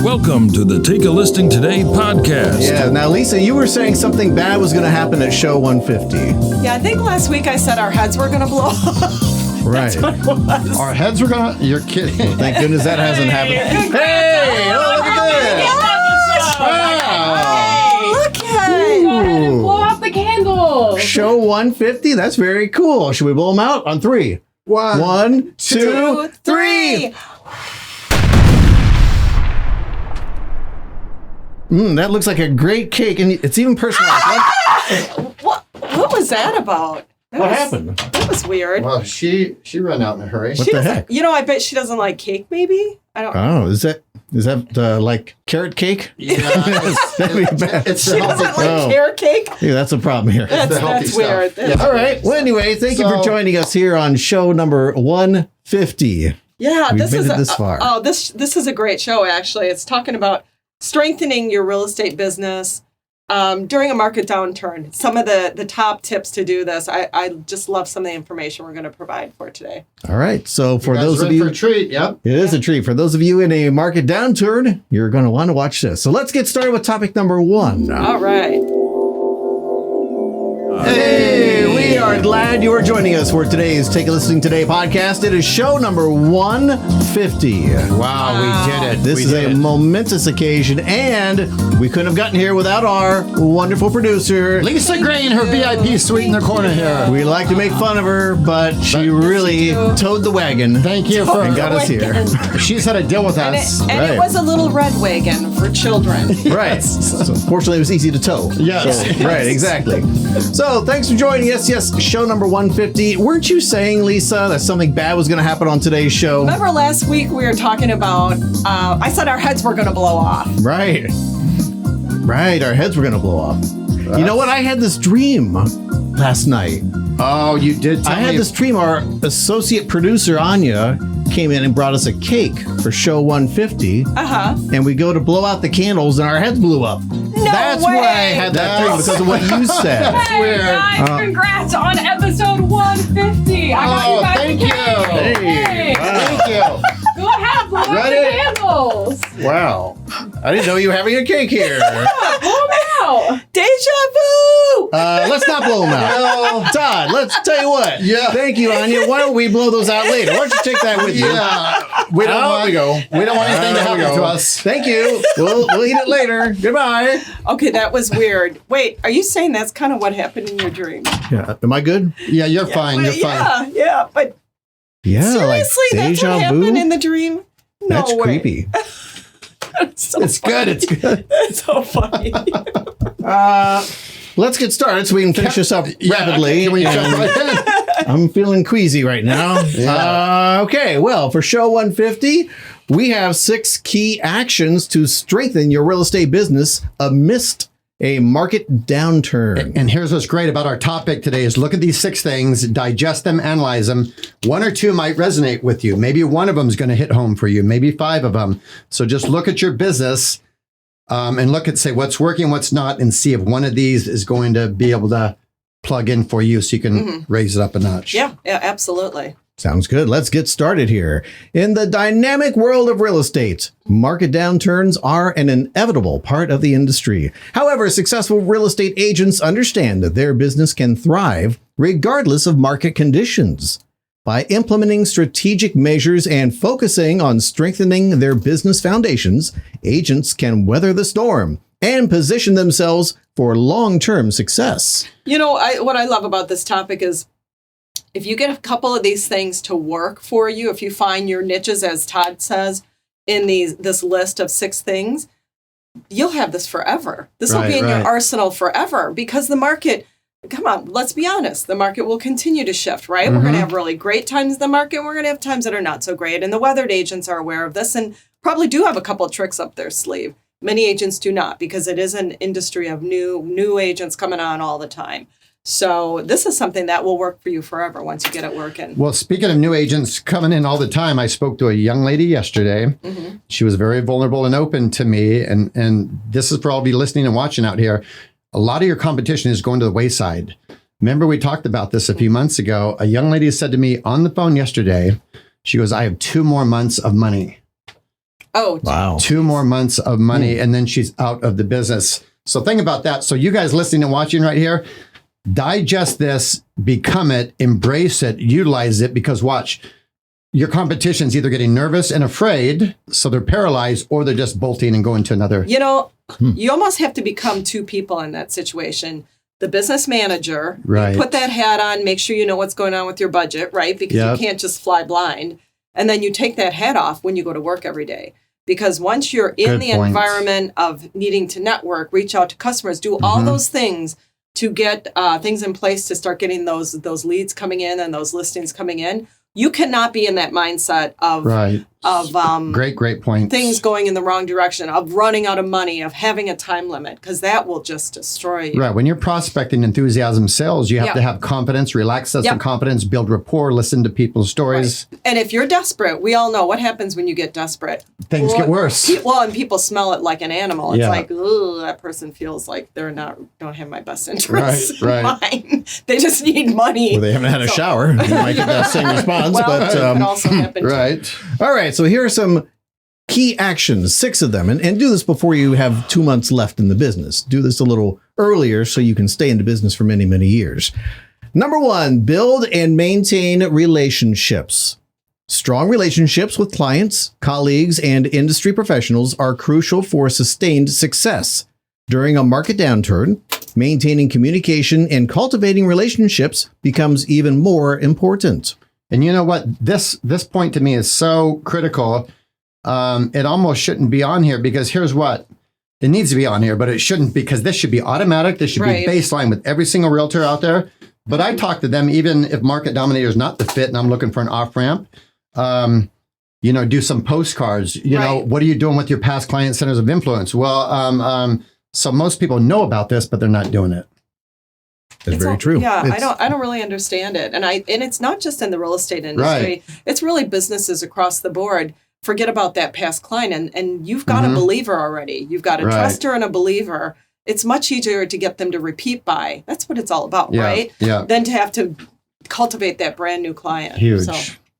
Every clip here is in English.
Welcome to the Take a Listing Today podcast. Yeah, now Lisa, you were saying something bad was going to happen at show 150. Yeah, I think last week I said our heads were going to blow off. Right. That's what it was. Our heads were going to... You're kidding. Well, thank goodness that hasn't happened. Hey! Oh, look at this! Wow! Look at Go ahead and blow out the candles. Show 150? That's very cool. Should we blow them out on 3? 1, 2, 3! That looks like a great cake, and it's even personalized. What was that about? What happened? That was weird. Well, she ran out in a hurry. What the heck? You know, I bet she doesn't like cake, maybe? I don't Oh, is that like carrot cake? Yeah, That'd be bad. it's She the doesn't healthy like Oh. carrot cake? Yeah, that's a problem here. the healthy That's weird. stuff. That's Yeah. All right. Well, anyway, thank you for So- joining us here on show number 150. Yeah, We've this made is it this far. this is a great show. Actually, it's talking about strengthening your real estate business during a market downturn. Some of the top tips to do this. I just love some of the information we're going to provide for today. All right. So for You guys those are of in you, for a treat. Yep. it is a treat. For those of you in a market downturn, you're going to want to watch this. So let's get started with topic number 1. All right. Hey, we are glad you are joining us for today's Take a Listening Today podcast. It is show number 150. Wow, we did it. This We is did a it. momentous occasion, and we couldn't have gotten here without our wonderful producer. Lisa Gray in her VIP suite in the corner here. We like to make fun of her, but she really do. towed the wagon Thank you for... and got us here. She's had to deal with And, us. it, and Right. it was a little red wagon for children. Right. So fortunately, it was easy to tow. Yes. So, right, exactly. So thanks for joining us. Yes, show number 150. Weren't you saying, Lisa, that something bad was going to happen on today's show? Remember last week we were talking about, I said our heads were going to blow off. Right. Right, our heads were going to blow off. You know what? I had this dream last night. Oh, you did tell I had me. this dream. Our associate producer, Anya, came in and brought us a cake for show 150. Uh-huh. And we go to blow out the candles and our heads blew up. That's way. why I had that dream, because of what you said. Hey weird. guys, congrats on episode 150. I got Oh, you guys thank a you. cake. Hey, Thank you. Go ahead, blow out the Ready? candles. Wow. I didn't know you were having a cake here. Blow them out. Deja vu! Let's not blow them out. Todd, let's tell you what. Yeah. Thank you, Anya. Why don't we blow those out later? Why don't you take that with you? Yeah. We don't Out want, we go. We don't want anything to Out we happen go. to us. Thank you. We'll eat it later. Goodbye. Okay, that was weird. Wait, are you saying that's kind of what happened in your dream? Yeah. Am I good? Yeah, you're fine. You're fine. Yeah, but Yeah. seriously, like that's deja what vu. happened in the dream? No That's way. creepy. It's so It's funny. good. It's good. It's so funny. Let's get started so we can finish this up rapidly. Can we And jump right in? I'm feeling queasy right now. Okay, well, for show 150, we have 6 key actions to strengthen your real estate business amidst a market downturn. And here's what's great about our topic today is look at these 6 things, digest them, analyze them. 1 or 2 might resonate with you. Maybe one of them is going to hit home for you, maybe 5 of them. So just look at your business and look at, say, what's working, what's not, and see if one of these is going to be able to plug in for you so you can raise it up a notch. yeah, absolutely. Sounds good. Let's get started here. In the dynamic world of real estate, market downturns are an inevitable part of the industry. However, successful real estate agents understand that their business can thrive regardless of market conditions. By implementing strategic measures and focusing on strengthening their business foundations, agents can weather the storm and position themselves for long-term success. You know, what I love about this topic is if you get a couple of these things to work for you, if you find your niches, as Todd says, in this list of 6 things, you'll have this forever. This will be in your arsenal forever because the market, come on, let's be honest, the market will continue to shift, right? We're going to have really great times in the market. And we're going to have times that are not so great. And the weathered agents are aware of this and probably do have a couple of tricks up their sleeve. Many agents do not because it is an industry of new agents coming on all the time. So this is something that will work for you forever once you get it working. Well, speaking of new agents coming in all the time, I spoke to a young lady yesterday. She was very vulnerable and open to me. And this is for all of you listening and watching out here. A lot of your competition is going to the wayside. Remember, we talked about this a few months ago. A young lady said to me on the phone yesterday, she goes, I have 2 more months of money. Oh, Wow. 2 more months of money, and then she's out of the business. So think about that. So you guys listening and watching right here, digest this, become it, embrace it, utilize it, because watch, your competition's either getting nervous and afraid, so they're paralyzed, or they're just bolting and going to another. You know, you almost have to become two people in that situation. The business manager, Right. you put that hat on, make sure you know what's going on with your budget, right? Because Yep. you can't just fly blind. And then you take that hat off when you go to work every day. Because once you're in Good the point. environment of needing to network, reach out to customers, do all those things to get things in place to start getting those leads coming in and those listings coming in, you cannot be in that mindset of Right. Great point. things going in the wrong direction, of running out of money, of having a time limit, because that will just destroy you. Right. When you're prospecting enthusiasm sales, you have Yep. to have confidence, relax sense Yep. of confidence, build rapport, listen to people's stories. Right. And if you're desperate, we all know what happens when you get desperate. Things get worse. Well, and people smell it like an animal. It's Yeah. like, ooh, that person feels like don't have my best interests Right, in mind. They just need money. Well, they haven't had a shower. You might get that same response. Well, but it can also happen. too. Right. all right, so here are some key actions, 6 of them, and do this before you have 2 months left in the business. Do this a little earlier so you can stay in the business for many, many years. Number 1, build and maintain relationships. Strong relationships with clients, colleagues, and industry professionals are crucial for sustained success. During a market downturn, maintaining communication and cultivating relationships becomes even more important. And you know what? This point to me is so critical. It almost shouldn't be on here, because here's what. It needs to be on here, but it shouldn't, because this should be automatic. This should Right. be baseline with every single realtor out there. But I talk to them, even if Market Dominator is not the fit and I'm looking for an off-ramp, do some postcards. You know, Right. what are you doing with your past client centers of influence? Well, so most people know about this, but they're not doing it. That's It's very all- true. Yeah, It's- I don't really understand it. And it's not just in the real estate industry. It's really businesses across the board. Forget about that past client, and you've got a believer already. You've got a Right. truster and a believer. It's much easier to get them to repeat buy. That's what it's all about, Yeah, right? yeah. Than to have to cultivate that brand new client. Huge. So,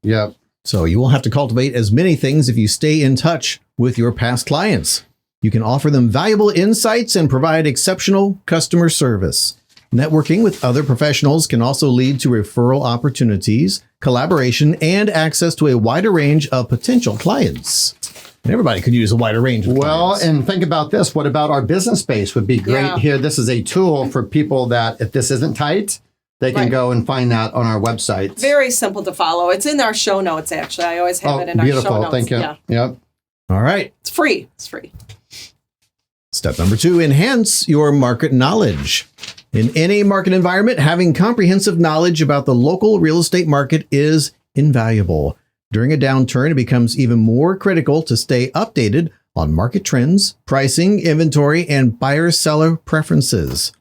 Yep. So you will have to cultivate as many things if you stay in touch with your past clients. You can offer them valuable insights and provide exceptional customer service. Networking with other professionals can also lead to referral opportunities, collaboration, and access to a wider range of potential clients. And everybody could use a wider range of Well, clients. and think about this. What about our business space would be great Yeah. here. This is a tool for people that if this isn't tight, they can Right. go and find that on our website. very simple to follow. It's in our show notes, actually. I always have it in our show beautiful. notes. Thank you. Yeah. Yep. All right. It's free. It's free. Step number 2, enhance your market knowledge. In any market environment, having comprehensive knowledge about the local real estate market is invaluable. During a downturn, it becomes even more critical to stay updated on market trends, pricing, inventory, and buyer-seller preferences.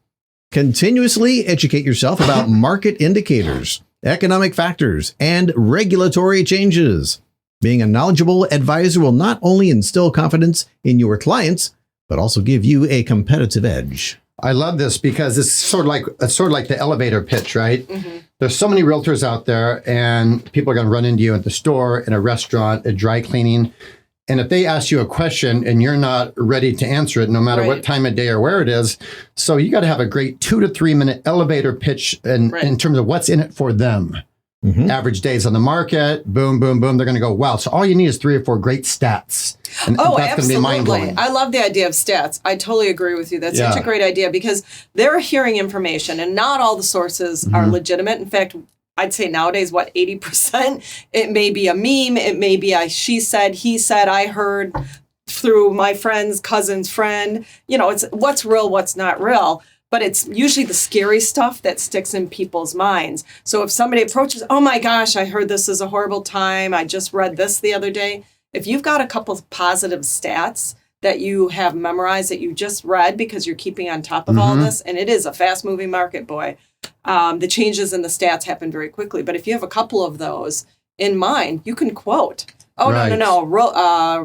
Continuously educate yourself about market indicators, economic factors, and regulatory changes. Being a knowledgeable advisor will not only instill confidence in your clients, but also give you a competitive edge. I love this because it's sort of like the elevator pitch, right? There's so many realtors out there, and people are going to run into you at the store, in a restaurant, at dry cleaning. And if they ask you a question and you're not ready to answer it, no matter what Right. time of day or where it is, so you got to have a great 2 to 3 minute elevator pitch in terms of what's in it for them. Average days on the market, boom, boom, boom. They're going to go, wow. So all you need is 3 or 4 great stats. And Oh, that's going to be mind absolutely. blowing. I love the idea of stats. I totally agree with you. That's such Yeah. a great idea because they're hearing information and not all the sources are legitimate. In fact, I'd say nowadays, 80%? It may be a meme. It may be a she said, he said, I heard through my friend's cousin's friend. You know, it's what's real, what's not real. But it's usually the scary stuff that sticks in people's minds. So if somebody approaches, oh my gosh, I heard this is a horrible time. I just read this the other day. If you've got a couple of positive stats that you have memorized that you just read because you're keeping on top of all this, and it is a fast moving market, boy, the changes in the stats happen very quickly. But if you have a couple of those in mind, you can quote. Oh, Right. no.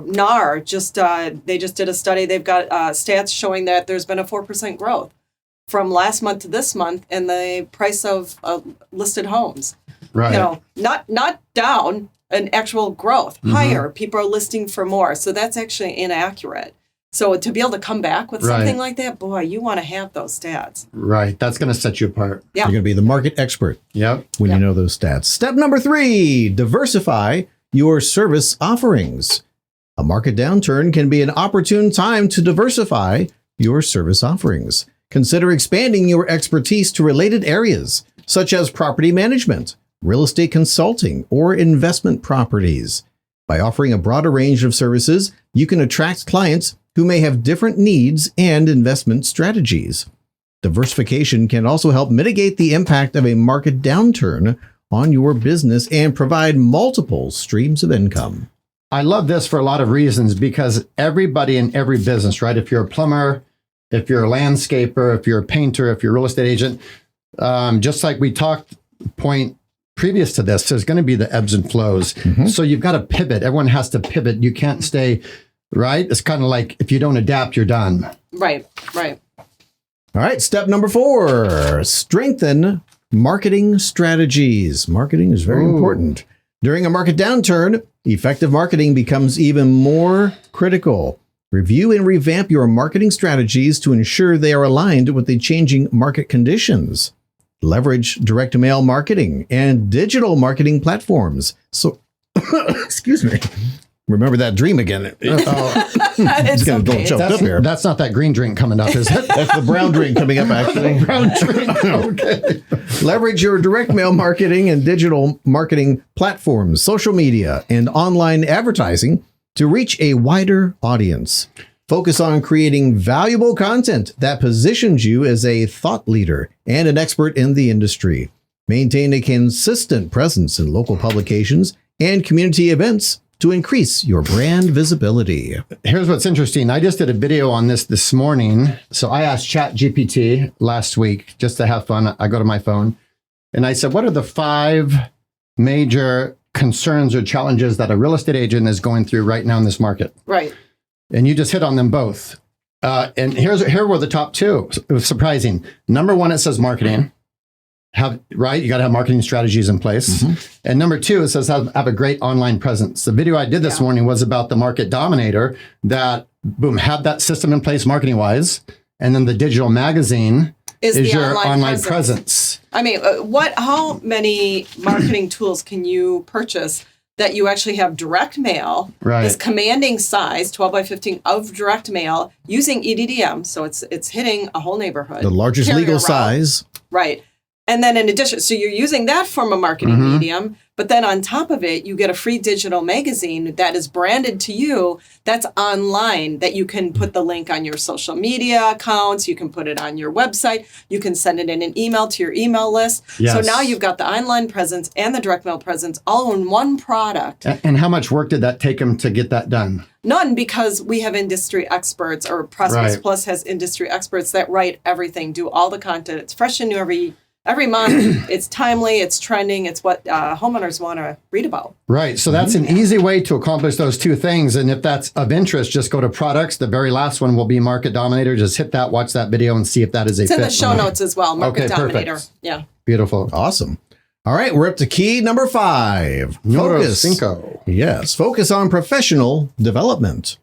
NAR, they just did a study. They've got stats showing that there's been a 4% growth from last month to this month in the price of listed homes. Right. You know, not down, an actual growth, higher. People are listing for more. So that's actually inaccurate. So to be able to come back with something like that, boy, you want to have those stats. Right. That's going to set you apart. Yeah. You're going to be the market expert when you know those stats. Step number 3, diversify your service offerings. A market downturn can be an opportune time to diversify your service offerings. Consider expanding your expertise to related areas, such as property management, real estate consulting, or investment properties. By offering a broader range of services, you can attract clients who may have different needs and investment strategies. Diversification can also help mitigate the impact of a market downturn on your business and provide multiple streams of income. I love this for a lot of reasons because everybody in every business, right? If you're a plumber, if you're a landscaper, if you're a painter, if you're a real estate agent, just like we talked point previous to this, there's going to be the ebbs and flows. So you've got to pivot. Everyone has to pivot. You can't stay, right? It's kind of like if you don't adapt, you're done. Right. All right. Step number 4, strengthen marketing strategies. Marketing is very important. During a market downturn, effective marketing becomes even more critical. Review and revamp your marketing strategies to ensure they are aligned with the changing market conditions. Leverage direct mail marketing and digital marketing platforms. So, excuse me. Remember that dream again. It's going to choke up here. That's not that green drink coming up, is it? That's the brown drink coming up, actually. Brown drink. Okay. Leverage your direct mail marketing and digital marketing platforms, social media, and online advertising to reach a wider audience. Focus on creating valuable content that positions you as a thought leader and an expert in the industry. Maintain a consistent presence in local publications and community events to increase your brand visibility. Here's what's interesting. I just did a video on this morning. So I asked ChatGPT last week just to have fun. I go to my phone and I said, what are the 5 major concerns or challenges that a real estate agent is going through right now in this market? Right. And you just hit on them both. And here were the top 2. It was surprising. Number 1, it says marketing. You got to have marketing strategies in place. And number 2, it says have a great online presence. The video I did this morning was about the market dominator that, boom, have that system in place marketing wise. And then the digital magazine is your online presence. I mean, how many marketing tools can you purchase that you actually have direct mail, this commanding size, 12 by 15 of direct mail using EDDM. So it's hitting a whole neighborhood. The largest legal size. Right. And then in addition, so you're using that from a marketing medium, but then on top of it, you get a free digital magazine that is branded to you, that's online, that you can put the link on your social media accounts, you can put it on your website, you can send it in an email to your email list. Yes. So now you've got the online presence and the direct mail presence all in one product. And how much work did that take them to get that done? None, because we have industry experts, or ProspectsPLUS has industry experts that write everything, do all the content. It's fresh and new every month. It's timely, it's trending, it's what homeowners want to read about. Right. So that's an easy way to accomplish those 2 things. And if that's of interest, just go to products. The very last one will be Market Dominator. Just hit that, watch that video, and see if that is a fit. It's in the show notes as well, Market Dominator. Perfect. Yeah. Beautiful. Awesome. All right, we're up to key number 5. Focus. Cinco. Yes, focus on professional development.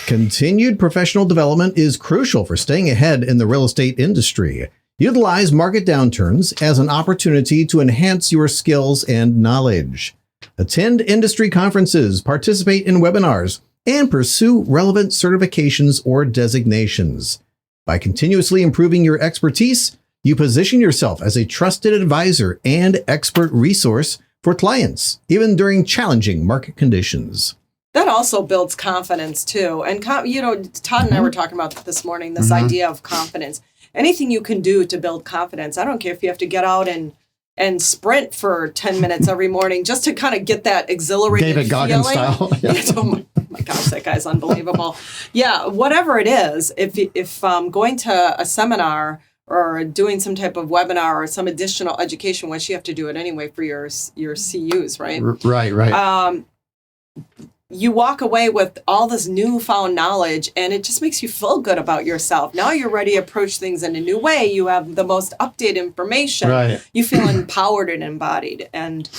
Continued professional development is crucial for staying ahead in the real estate industry. Utilize market downturns as an opportunity to enhance your skills and knowledge. Attend industry conferences, participate in webinars, and pursue relevant certifications or designations. By continuously improving your expertise, you position yourself as a trusted advisor and expert resource for clients, even during challenging market conditions. That also builds confidence too. And, Todd and I were talking about this morning, this idea of confidence. Anything you can do to build confidence. I don't care if you have to get out and sprint for 10 minutes every morning just to kind of get that exhilarated David Goggins style. Oh my gosh, that guy's unbelievable. Yeah, whatever it is, if going to a seminar or doing some type of webinar or some additional education, which you have to do it anyway for your CUs, right? Right. You walk away with all this newfound knowledge and it just makes you feel good about yourself. Now you're ready to approach things in a new way. You have the most updated information. Right. You feel empowered and embodied. And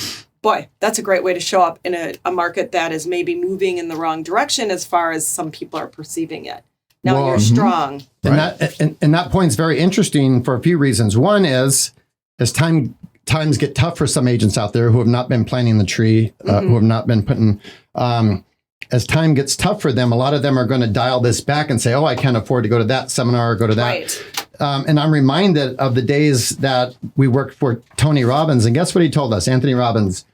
boy, that's a great way to show up in a market that is maybe moving in the wrong direction as far as some people are perceiving it. Now you're strong. And that point's very interesting for a few reasons. One is, as times get tough for some agents out there who have not been planting the tree, who have not been putting, as time gets tough for them, a lot of them are going to dial this back and say, oh, I can't afford to go to that seminar or go to that. Right. And I'm reminded of the days that we worked for Tony Robbins. And guess what he told us, Anthony Robbins?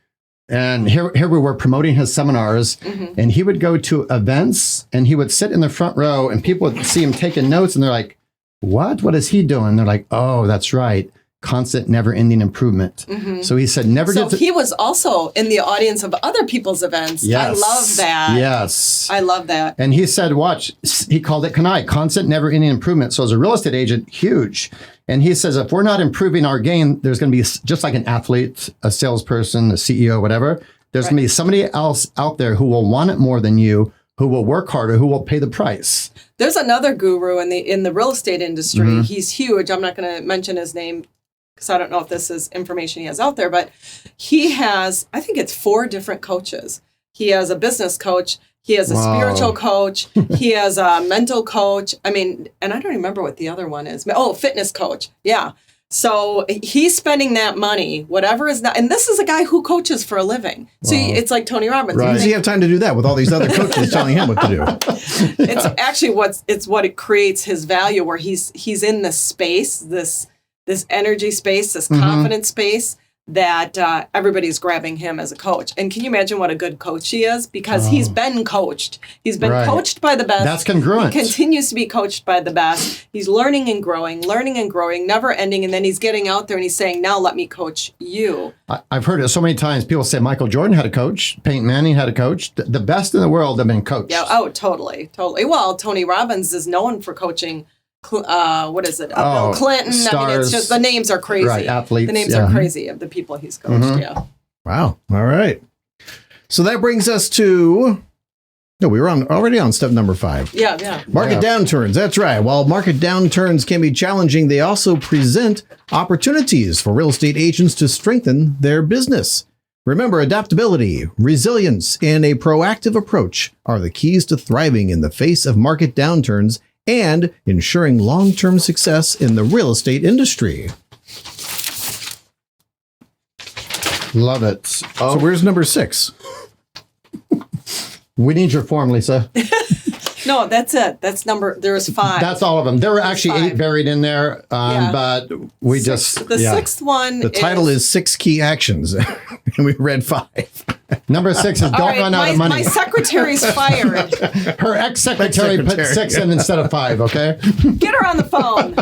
And here we were promoting his seminars, and he would go to events and he would sit in the front row and people would see him taking notes and they're like, what is he doing? They're like, oh, that's right. Constant, never-ending improvement. So he said, he was also in the audience of other people's events. Yes. I love that. Yes. I love that. And he said, watch, he called it CANI, constant, never-ending improvement. So as a real estate agent, huge. And he says, if we're not improving our game, there's going to be, just like an athlete, a salesperson, a CEO, whatever, there's going to be somebody else out there who will want it more than you, who will work harder, who will pay the price. There's another guru in the real estate industry. He's huge. I'm not going to mention his name because I don't know if this is information he has out there, but he has, I think it's 4 different coaches. He has a business coach. He has a spiritual coach. He has a mental coach. I mean, and I don't remember what the other one is. Oh, fitness coach. Yeah. So he's spending that money, whatever is not. And this is a guy who coaches for a living. So it's like Tony Robbins. Right. Does he have time to do that with all these other coaches telling him what to do? It's actually what it creates his value, where he's in this space, this energy space, this confidence space, that everybody's grabbing him as a coach. And can you imagine what a good coach he is? Because he's been coached. He's been coached by the best. That's congruent. He continues to be coached by the best. He's learning and growing, never ending. And then he's getting out there and he's saying, now let me coach you. I've heard it so many times. People say Michael Jordan had a coach. Peyton Manning had a coach. The best in the world have been coached. Yeah. Oh, totally. Well, Tony Robbins is known for coaching what is it? Bill Clinton. Stars. I mean, it's just the names are crazy. Right, athletes. The names are crazy of the people he's coached. Yeah. Wow. All right. So that brings us to. No, we were already on step number 5. Yeah. Market downturns. That's right. While market downturns can be challenging, they also present opportunities for real estate agents to strengthen their business. Remember, adaptability, resilience, and a proactive approach are the keys to thriving in the face of market downturns and ensuring long-term success in the real estate industry. Love it. So where's number 6? We need your form, Lisa. No, that's it. There's 5. That's all of them. There were actually 8 buried in there, but we The 6th one. The title is 6 Key Actions, and we read 5. Number 6 is don't run out of money. My secretary's fired. Her ex-secretary put 6 in instead of 5, okay? Get her on the phone.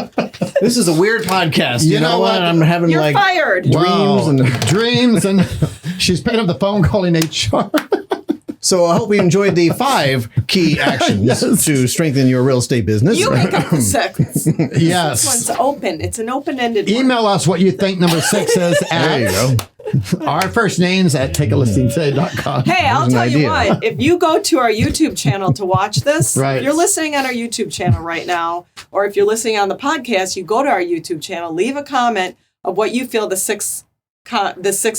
This is a weird podcast. You know what? I'm having You're fired. Dreams and she's paying up the phone calling HR. So I hope you enjoyed the 5 key actions to strengthen your real estate business. You make up the 6th. Yes. This one's open. It's an open-ended one. Email us what you think number 6 is There you go. our first names at takealistingtoday.com. Hey, I'll tell you what. If you go to our YouTube channel to watch this, if you're listening on our YouTube channel right now, or if you're listening on the podcast, you go to our YouTube channel, leave a comment of what you feel the 6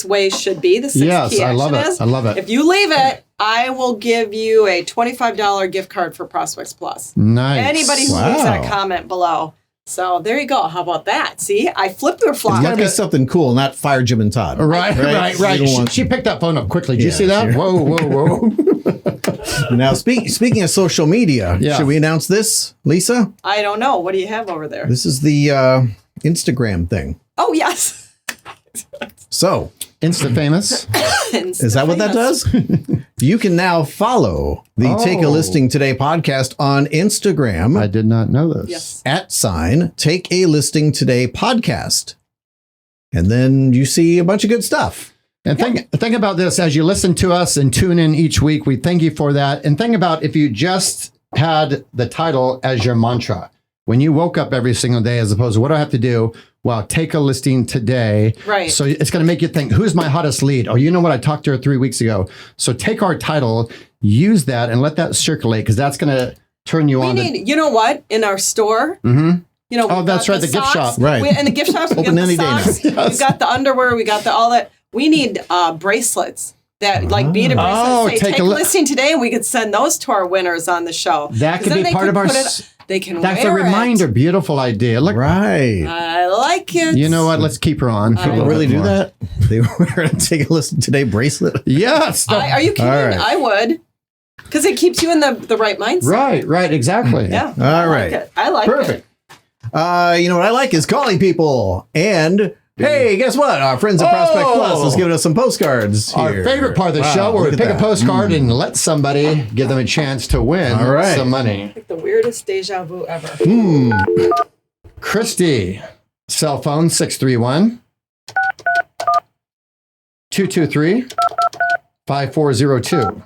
ways should be. The 6 key action I love it. is. I love it. If you leave it, I will give you a $25 gift card for Prospects Plus. Nice. Anybody who leaves that comment below. So there you go. How about that? See, I flipped their flop. It's got to be something cool, not fire Jim and Todd. Right. She picked that phone up quickly. Did you see that? Whoa. Now, speaking of social media, should we announce this, Lisa? I don't know. What do you have over there? This is the Instagram thing. Oh, yes. So, Insta famous. Is that what that does? You can now follow the Take a Listing Today podcast on Instagram. I did not know this. Yes. @ Take a Listing Today podcast. And then you see a bunch of good stuff. And think about this as you listen to us and tune in each week. We thank you for that. And think about if you just had the title as your mantra. When you woke up every single day, as opposed to what do I have to do? Well, take a listing today. Right. So it's going to make you think, who's my hottest lead? Oh, you know what? I talked to her 3 weeks ago. So take our title, use that, and let that circulate because that's going to turn you on. You know what? In our store, you know, that's right, the gift shop. Right. In the gift shops, we got Open the any day socks, now. we got the underwear, we got all that. We need bracelets that like beaded bracelets. Say, take a listing today, and we could send those to our winners on the show. That could be part of our. They can. That's wear a reminder. It. Beautiful idea. Look, right. I like it. You know what? Let's keep her on. Can they really do that? They wear a take a listen today bracelet. Yes. Are you kidding? Right. I would. Because it keeps you in the right mindset. Right, exactly. Yeah. All right. I like it. Perfect. You know what I like is calling people. And hey, guess what? Our friends at Prospect Plus is giving us some postcards here. Our favorite part of the show where we pick a postcard and let somebody give them a chance to win some money. Like the weirdest deja vu ever. Christy, cell phone 631 223 5402.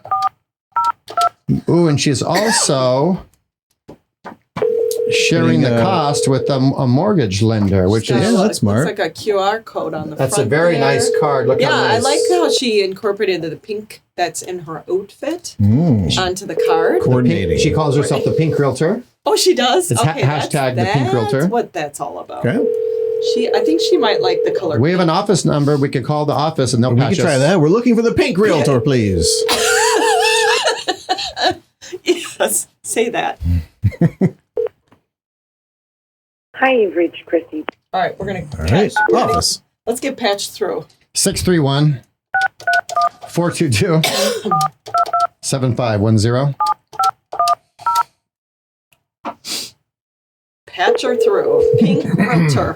Ooh, and she's also sharing the cost with a mortgage lender, which is that's smart. It's like a QR code on the front. That's a very nice card. Look how nice. I like how she incorporated the pink that's in her outfit onto the card. Coordinating. She calls herself the Pink Realtor. Oh, she does? It's hashtag the Pink Realtor. That's what that's all about. Okay. I think she might like the color. We have an office number. We could call the office and they'll patch us. We can try that. We're looking for the Pink Realtor, please. Yes, say that. Hi, you've reached Christy. All right, we're going to Office. Let's get patched through. 631 422 7510. Patch her through. Pink Realtor.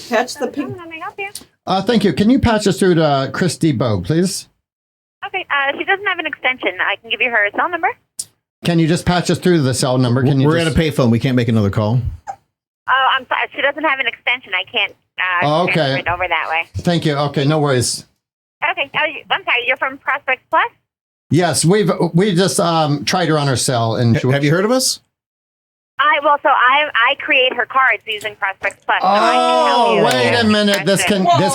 Patch the pink. How may I help you? Thank you. Can you patch us through to Christy Bogue, please? Okay, she doesn't have an extension. I can give you her cell number. Can you just patch us through to the cell number? We're at a payphone. We can't make another call. Oh, I'm sorry. She doesn't have an extension. I can't transfer it over that way. Thank you. Okay, no worries. Okay. I'm sorry. You're from Prospects Plus? Yes, we just tried her on her cell. And have you heard of us? I create her cards using Prospects Plus. So I can help you. Wait a minute. This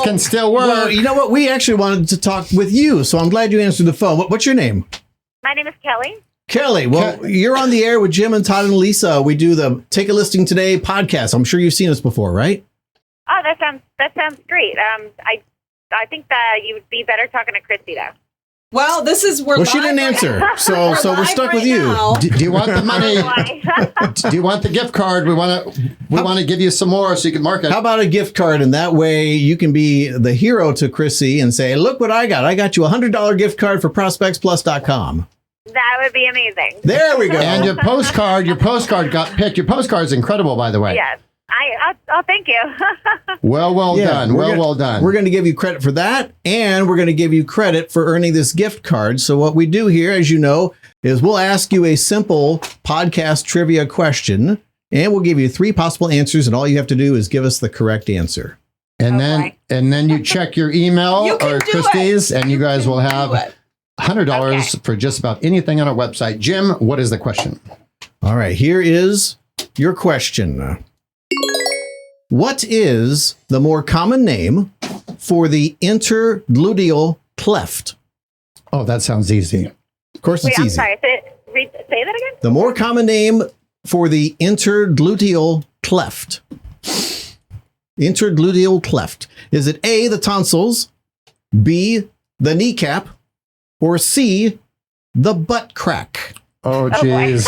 can still work. Well, you know what? We actually wanted to talk with you, so I'm glad you answered the phone. What's your name? My name is Kelly. Kelly, well, you're on the air with Jim and Todd and Lisa. We do the Take a Listing Today podcast. I'm sure you've seen us before, right? Oh, that sounds great. I think that you would be better talking to Christy though. Well, this is where she didn't answer, so we're stuck with you. Do you want the money? Do you want the gift card? We want to give you some more so you can mark it. How about a gift card, and that way you can be the hero to Chrissy and say, "Look what I got! I got you a $100 gift card for ProspectsPlus.com." That would be amazing. There we go. And your postcard got picked. Your postcard's incredible, by the way. Yes. Thank you. Well done. Well done. We're going to give you credit for that, and we're going to give you credit for earning this gift card. So what we do here, as you know, is we'll ask you a simple podcast trivia question, and we'll give you 3 possible answers, and all you have to do is give us the correct answer. And then you check your email or Christie's, and you guys will have $100 for just about anything on our website. Jim, what is the question? All right, here is your question. What is the more common name for the intergluteal cleft? Oh, that sounds easy. Of course, it's easy. I'm sorry. Say that again? The more common name for the intergluteal cleft. Intergluteal cleft. Is it A, the tonsils, B, the kneecap, or C, the butt crack? Oh, geez.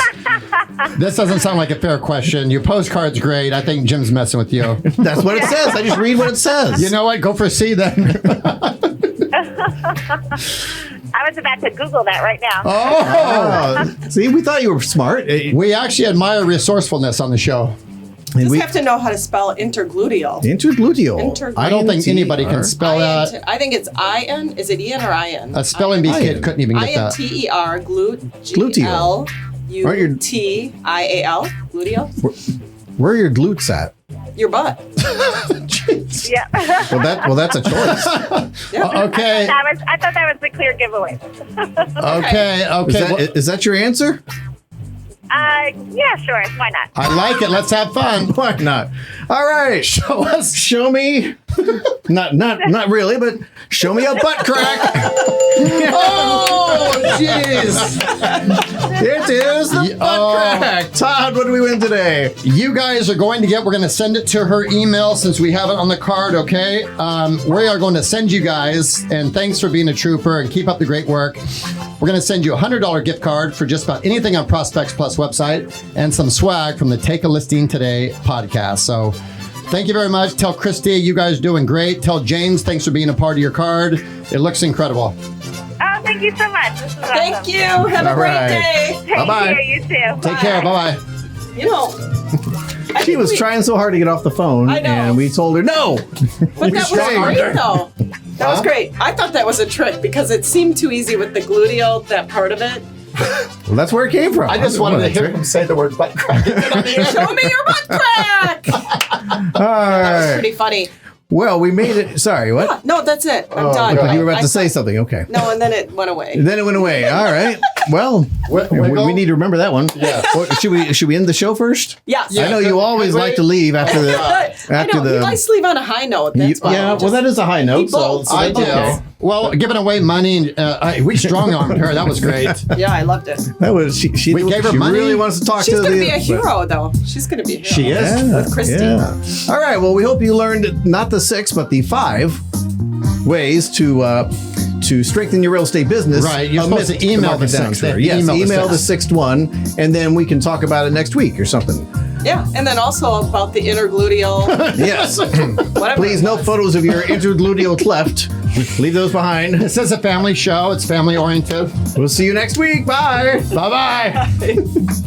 This doesn't sound like a fair question. Your postcard's great. I think Jim's messing with you. That's what it says. I just read what it says. You know what? Go for C then. I was about to Google that right now. Oh, see, we thought you were smart. We actually admire resourcefulness on the show. You just have to know how to spell intergluteal. Intergluteal. I don't think anybody can spell that. I think it's I-N. Is it E-N or I-N? A spelling bee kid couldn't even get that. I-N-T-E-R, gluteal. G-L-U-T-I-A-l. Gluteal. Where are your glutes at? Your butt. Yeah. Well, that's a choice. Okay. I thought that was the clear giveaway. Okay. Is that your answer? Yeah, sure. Why not? I like it. Let's have fun. Why not? All right. Show me Not really, but show me a butt crack. Oh, jeez. It is the butt crack. Todd, what do we win today? You guys are going to we're going to send it to her email since we have it on the card, okay? We are going to send you guys, and thanks for being a trooper and keep up the great work. We're going to send you a $100 gift card for just about anything on Prospects Plus website and some swag from the Take a Listing Today podcast. So thank you very much. Tell Christy you guys are doing great. Tell James thanks for being a part of your card. It looks incredible. Oh, thank you so much. This is awesome. Thank you. Have a great right. day. Thank Bye-bye. you. You too. Take care. Bye-bye. You know, She was trying so hard to get off the phone, I know. and we told her no. but that was great though. That was great. I thought that was a trick because it seemed too easy with the gluteal, that part of it. Well, that's where it came from. I just wanted to hear him say the word butt crack. Show me your butt crack. All That was right. pretty funny. Well, we made it. Sorry, what? Yeah, no, that's it. I'm Oh, done. God. You were about I to say something. Okay. No, and then it went away. Then it went away. All right. Well, we need to remember that one. Yeah. Well, should we end the show first? Yes. I know you always like to leave after the I after know. the. You guys leave on a high note. That's why. Yeah. Well, that is a high note. So, both. I that's do. okay. Well, giving away money, we strong-armed her. That was great. Yeah, I loved it. That was she. We gave her she money. really wants to talk She's to going to the. be a hero, though. She's going to be a hero. She is. Yeah, With Christy. yeah. All right. Well, we hope you learned not the 6, but the 5 ways to strengthen your real estate business. Right, you're supposed amidst to email market the 6th. downturn. Yes, email the sixth. 6th one, and then we can talk about it next week or something. Yeah, and then also about the intergluteal. Yes. Whatever. Please, no photos of your intergluteal cleft. Leave those behind. This is a family show. It's family oriented. We'll see you next week. Bye. Bye bye.